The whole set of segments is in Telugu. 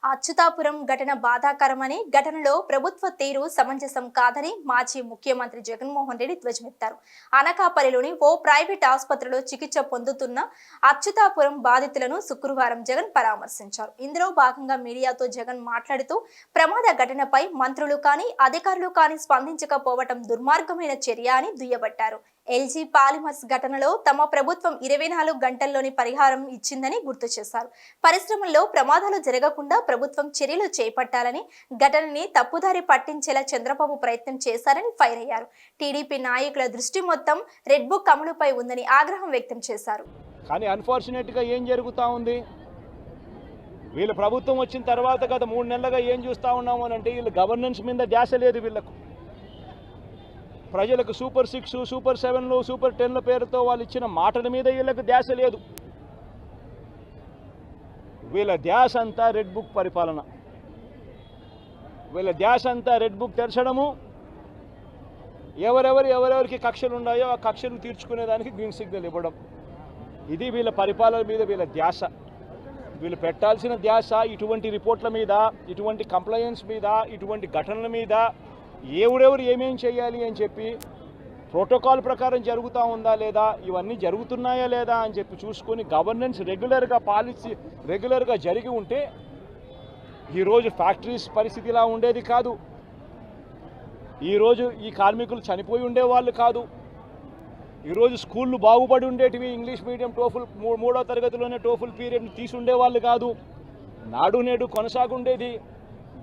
అచ్యుతాపురం ఘటన బాధాకరమని, ఘటనలో ప్రభుత్వ తీరు సమంజసం కాదని మాజీ ముఖ్యమంత్రి జగన్మోహన్ రెడ్డి ధ్వజమెత్తారు. అనకాపల్లిలోని ఓ ప్రైవేట్ ఆసుపత్రిలో చికిత్స పొందుతున్న అచ్యుతాపురం బాధితులను శుక్రవారం జగన్ పరామర్శించారు. ఇందులో భాగంగా మీడియాతో జగన్ మాట్లాడుతూ ప్రమాద ఘటనపై మంత్రులు కానీ అధికారులు కానీ స్పందించకపోవటం దుర్మార్గమైన చర్య అని దుయ్యబట్టారు. ఎల్జీ పాలిమర్స్ ఘటనలో తమ ప్రభుత్వం 24 గంటల్లోని పరిహారం ఇచ్చిందని గుర్తు చేశారు. పరిశ్రమల్లో ప్రమాదాలు జరగకుండా ప్రభుత్వం చర్యలు చేపట్టాలని, ఘటనని తప్పుదారి పట్టించేలా చంద్రబాబు ప్రయత్నం చేశారని ఫైర్ అయ్యారు. టీడీపీ నాయకుల దృష్టి మొత్తం రెడ్ బుక్ అమలుపై ఉందని ఆగ్రహం వ్యక్తం చేశారు. కానీ అన్ఫార్చునేట్ గా ఏం జరుగుతా ఉంది, వీళ్ళ ప్రభుత్వం వచ్చిన తర్వాత గత 3 నెలలుగా ఏం చూస్తా ఉన్నాము అని అంటే వీళ్ళ గవర్నెన్స్ మీద ధ్యాస లేదు. వీళ్ళకు ప్రజలకు సూపర్ 6, సూపర్ 7, సూపర్ 10 పేరుతో వాళ్ళు ఇచ్చిన మాటల మీద వీళ్ళకు ధ్యాస లేదు. వీళ్ళ ధ్యాస అంతా రెడ్ బుక్ పరిపాలన, వీళ్ళ ధ్యాస అంతా రెడ్ బుక్ తెరచడము, ఎవరెవరికి కక్షలు ఉన్నాయో ఆ కక్షలు తీర్చుకునేదానికి గ్రీన్ సిగ్నల్ ఇవ్వడం. ఇది వీళ్ళ పరిపాలన మీద వీళ్ళ ధ్యాస. వీళ్ళు పెట్టాల్సిన ధ్యాస ఇటువంటి రిపోర్ట్ల మీద, ఇటువంటి కంప్లైంట్స్ మీద, ఇటువంటి ఘటనల మీద ఎవరెవరు ఏమేం చేయాలి అని చెప్పి ప్రోటోకాల్ ప్రకారం జరుగుతూ ఉందా లేదా, ఇవన్నీ జరుగుతున్నాయా లేదా అని చెప్పి చూసుకొని గవర్నెన్స్ రెగ్యులర్గా పాలసీ రెగ్యులర్గా జరిగి ఉంటే ఈరోజు ఫ్యాక్టరీస్ పరిస్థితి ఇలా ఉండేది కాదు. ఈరోజు ఈ కార్మికులు చనిపోయి ఉండేవాళ్ళు కాదు. ఈరోజు స్కూళ్ళు బాగుపడి ఉండేటివి. ఇంగ్లీష్ మీడియం టోఫుల్ 3వ తరగతిలోనే టోఫుల్ పీరియడ్ని తీసుండేవాళ్ళు కాదు. నాడు నేడు కొనసాగుండేది.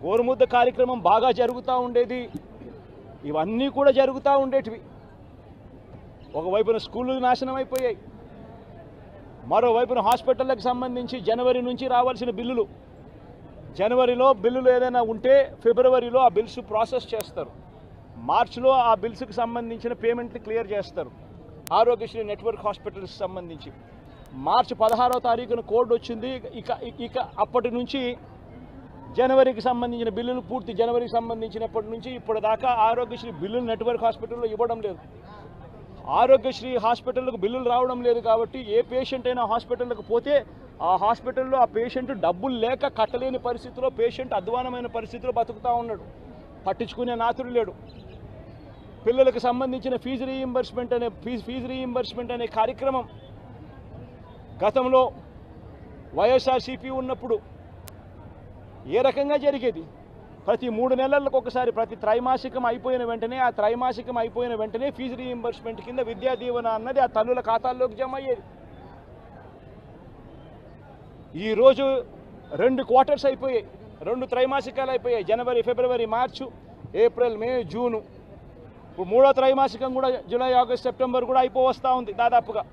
గోరుముద్ద కార్యక్రమం బాగా జరుగుతూ ఉండేది. ఇవన్నీ కూడా జరుగుతూ ఉండేటివి. ఒకవైపున స్కూళ్ళు నాశనం అయిపోయాయి, మరోవైపున హాస్పిటళ్ళకి సంబంధించి జనవరి నుంచి రావాల్సిన బిల్లులు, జనవరిలో బిల్లులు ఏదైనా ఉంటే ఫిబ్రవరిలో ఆ బిల్స్ ప్రాసెస్ చేస్తారు, మార్చిలో ఆ బిల్స్కి సంబంధించిన పేమెంట్లు క్లియర్ చేస్తారు. ఆరోగ్యశ్రీ నెట్వర్క్ హాస్పిటల్స్ సంబంధించి మార్చి 16వ తారీఖున కోడ్ వచ్చింది. ఇక అప్పటి నుంచి జనవరికి సంబంధించిన బిల్లులు పూర్తి జనవరికి సంబంధించినప్పటి నుంచి ఇప్పటి దాకా ఆరోగ్యశ్రీ బిల్లులు నెట్వర్క్ హాస్పిటల్లో ఇవ్వడం లేదు. ఆరోగ్యశ్రీ హాస్పిటల్కు బిల్లులు రావడం లేదు కాబట్టి ఏ పేషెంట్ అయినా హాస్పిటల్కి పోతే ఆ హాస్పిటల్లో ఆ పేషెంట్ డబ్బులు లేక కట్టలేని పరిస్థితిలో, పేషెంట్ అధ్వానమైన పరిస్థితిలో బతుకుతూ ఉన్నాడు. పట్టించుకునే నాతుడు లేడు. పిల్లలకు సంబంధించిన ఫీజు రీయింబర్స్మెంట్ అనే కార్యక్రమం గతంలో వైఎస్ఆర్సీపీ ఉన్నప్పుడు ఏ రకంగా జరిగేది? ప్రతి 3 నెలలకు ఒకసారి, ప్రతి త్రైమాసికం అయిపోయిన వెంటనే, ఆ త్రైమాసికం అయిపోయిన వెంటనే ఫీజు రీయింబర్స్మెంట్ కింద విద్యా దీవెన అన్నది ఆ తల్లుల ఖాతాల్లోకి జమ అయ్యేది. ఈరోజు 2 క్వార్టర్స్ అయిపోయాయి, 2 త్రైమాసికాలు అయిపోయాయి. జనవరి, ఫిబ్రవరి, మార్చు, ఏప్రిల్, మే, జూను. ఇప్పుడు 3వ త్రైమాసికం కూడా జూలై, ఆగస్ట్, సెప్టెంబర్ కూడా అయిపోవస్తూ ఉంది దాదాపుగా.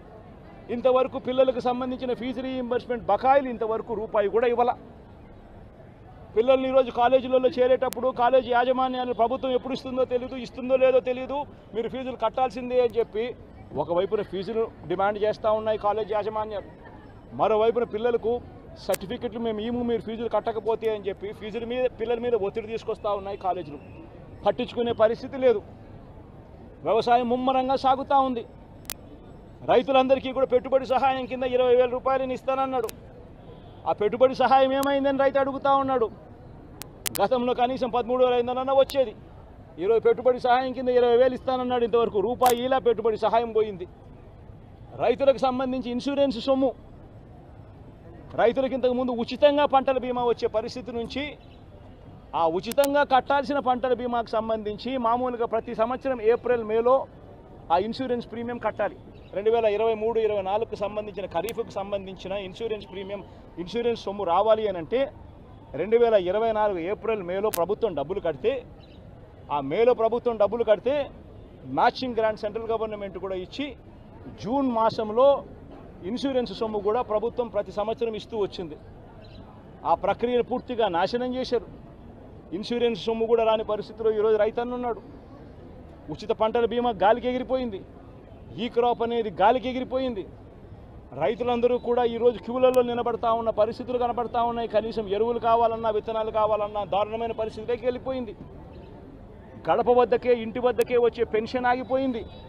ఇంతవరకు పిల్లలకు సంబంధించిన ఫీజు రీయింబర్స్మెంట్ బకాయిలు ఇంతవరకు రూపాయి కూడా ఇవ్వాల. పిల్లల్ని ఈరోజు కాలేజీలలో చేరేటప్పుడు కాలేజీ యాజమాన్యాలు ప్రభుత్వం ఎప్పుడు ఇస్తుందో తెలియదు, ఇస్తుందో లేదో తెలియదు, మీరు ఫీజులు కట్టాల్సిందే అని చెప్పి ఒకవైపున ఫీజులు డిమాండ్ చేస్తూ ఉన్నాయి కాలేజీ యాజమాన్యాలు. మరోవైపున పిల్లలకు సర్టిఫికెట్లు మేము మీరు ఫీజులు కట్టకపోతే అని చెప్పి పిల్లల మీద ఒత్తిడి తీసుకొస్తూ ఉన్నాయి కాలేజీలు. పట్టించుకునే పరిస్థితి లేదు. వ్యవసాయం ముమ్మరంగా సాగుతూ ఉంది. రైతులందరికీ కూడా పెట్టుబడి సహాయం కింద 20,000 రూపాయలని ఇస్తానన్నాడు. ఆ పెట్టుబడి సహాయం ఏమైందని రైతు అడుగుతూ ఉన్నాడు. గతంలో కనీసం 13,500 వచ్చేది. ఈరోజు పెట్టుబడి సహాయం కింద 20,000 ఇస్తానన్నాడు. ఇంతవరకు రూపాయి ఇలా పెట్టుబడి సహాయం పోయింది. రైతులకు సంబంధించి ఇన్సూరెన్స్ సొమ్ము, రైతులకు ఇంతకుముందు ఉచితంగా పంటల బీమా వచ్చే పరిస్థితి నుంచి ఆ ఉచితంగా కట్టాల్సిన పంటల బీమాకు సంబంధించి మామూలుగా ప్రతి సంవత్సరం ఏప్రిల్, మేలో ఆ ఇన్సూరెన్స్ ప్రీమియం కట్టాలి. 2023-24కు సంబంధించిన ఖరీఫ్కు సంబంధించిన ఇన్సూరెన్స్ సొమ్ము రావాలి అని అంటే 2024 ఏప్రిల్, మేలో ప్రభుత్వం డబ్బులు కడితే, ఆ మేలో ప్రభుత్వం డబ్బులు కడితే మ్యాచింగ్ గ్రాంట్ సెంట్రల్ గవర్నమెంట్ కూడా ఇచ్చి జూన్ మాసంలో ఇన్సూరెన్స్ సొమ్ము కూడా ప్రభుత్వం ప్రతి సంవత్సరం ఇస్తూ వచ్చింది. ఆ ప్రక్రియను పూర్తిగా నాశనం చేశారు. ఇన్సూరెన్స్ సొమ్ము కూడా రాని పరిస్థితిలో ఈరోజు రైతన్నున్నాడు. ఉచిత పంటల బీమా గాలికి ఎగిరిపోయింది. ఈ క్రాప్ అనేది గాలికి ఎగిరిపోయింది. రైతులందరూ కూడా ఈరోజు క్యూలలో నిలబడతా ఉన్న పరిస్థితులు కనబడతా ఉన్నాయి. కనీసం ఎరువులు కావాలన్నా, విత్తనాలు కావాలన్నా దారుణమైన పరిస్థితిలోకి వెళ్ళిపోయింది. గడప వద్దకే, ఇంటి వద్దకే వచ్చే పెన్షన్ ఆగిపోయింది.